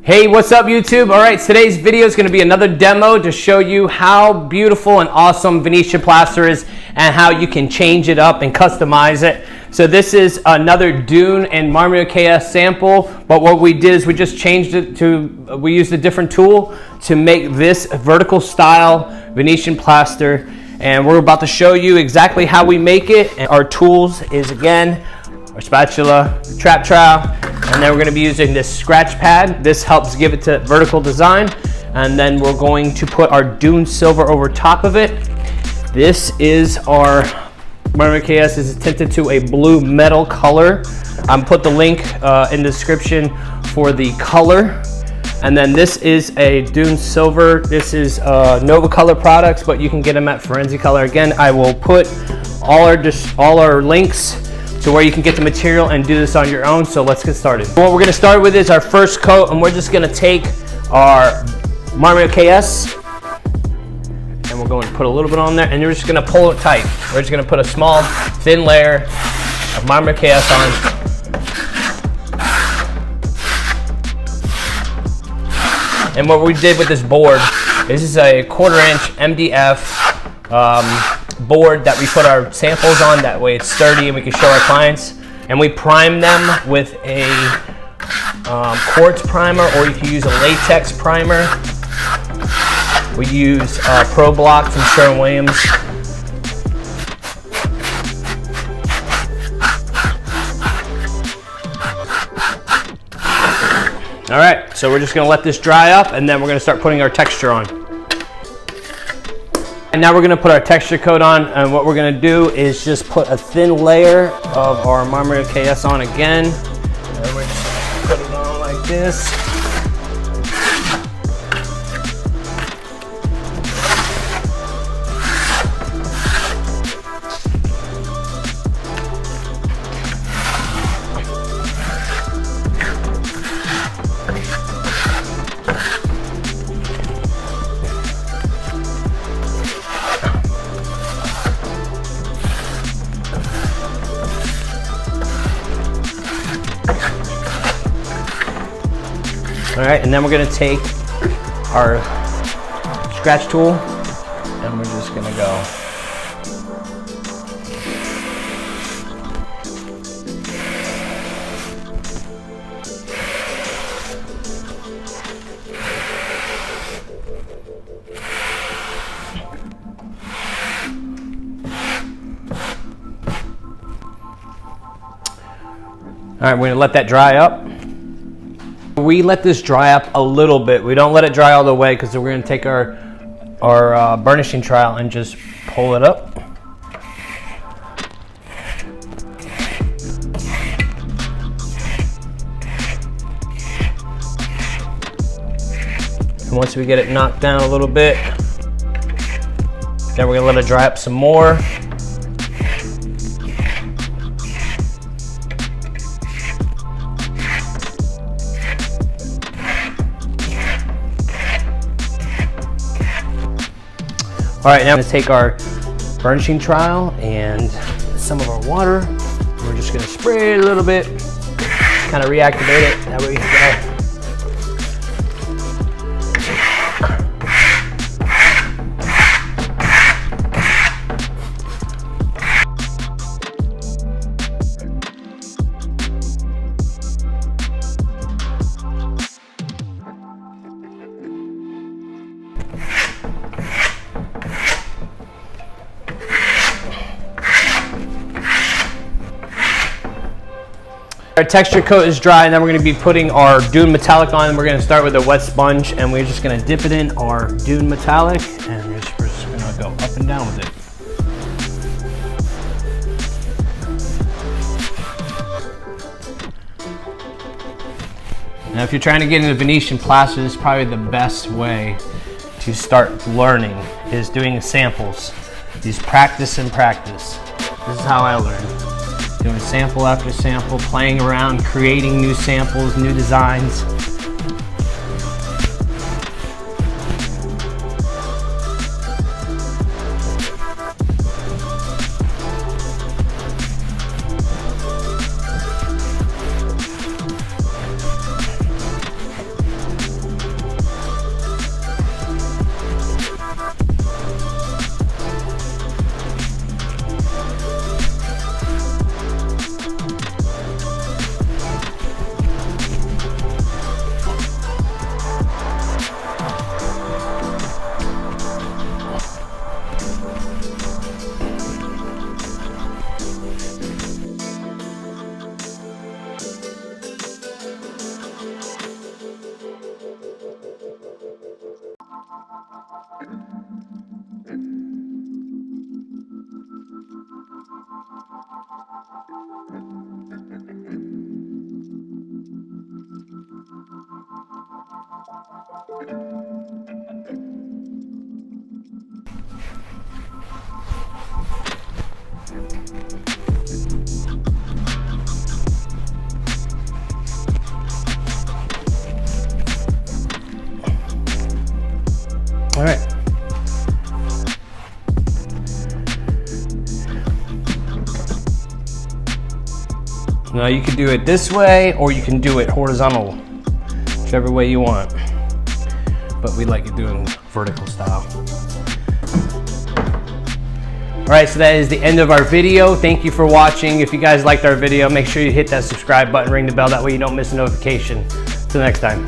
Hey, what's up YouTube? All right, today's video is going to be another demo to show you how beautiful and awesome Venetian plaster is and how you can change it up and customize it. So this is another Dune and Marmorino KS sample, but what we did is we just changed it to, we used a different tool to make this vertical style Venetian plaster, and we're about to show you exactly how we make it. And our tools is, again, our spatula, trap trowel, and then we're going to be using this scratch pad. This helps give it to vertical design, and then we're going to put our Dune silver over top of it. This is our Marmorino KS. This is tinted to a blue metal color. Put the link in the description for the color. And then this is a Dune silver. This is Nova Color products, but you can get them at Forensic Color. Again, I will put all our links to where you can get the material and do this on your own. So let's get started. What we're gonna start with is our first coat, and we're just gonna take our Marmorino KS and we're going to put a little bit on there, and you're just gonna pull it tight. We're just gonna put a small thin layer of Marmorino KS on. And what we did with this board, this is a 1/4 inch MDF board that we put our samples on. That way it's sturdy and we can show our clients. And we prime them with a quartz primer, or you can use a latex primer. We use Pro Block from Sherwin-Williams. All right, so we're just gonna let this dry up, and then we're gonna start putting our texture on. And now we're gonna put our texture coat on, and what we're gonna do is just put a thin layer of our Marmorino KS on again. And we're just gonna put it on like this. All right, and then we're gonna take our scratch tool and we're just gonna go. All right, we're gonna let that dry up. We let this dry up a little bit. We don't let it dry all the way, because we're going to take our burnishing trowel and just pull it up. And once we get it knocked down a little bit, then we're going to let it dry up some more. All right, now I'm gonna take our burnishing trowel and some of our water. We're just gonna spray it a little bit, kind of reactivate it. That way we can go. Our texture coat is dry, and then we're going to be putting our Dune metallic on, and we're going to start with a wet sponge, and we're just going to dip it in our Dune metallic, and we're just going to go up and down with it. Now if you're trying to get into Venetian plaster, this is probably the best way to start learning, is doing samples. Just practice and practice. This is how I learned. Doing sample after sample, playing around, creating new samples, new designs. All right. Now you can do it this way, or you can do it horizontal, whichever way you want. But we like it doing vertical style. All right, so that is the end of our video. Thank you for watching. If you guys liked our video, make sure you hit that subscribe button, ring the bell, that way you don't miss a notification. Till next time.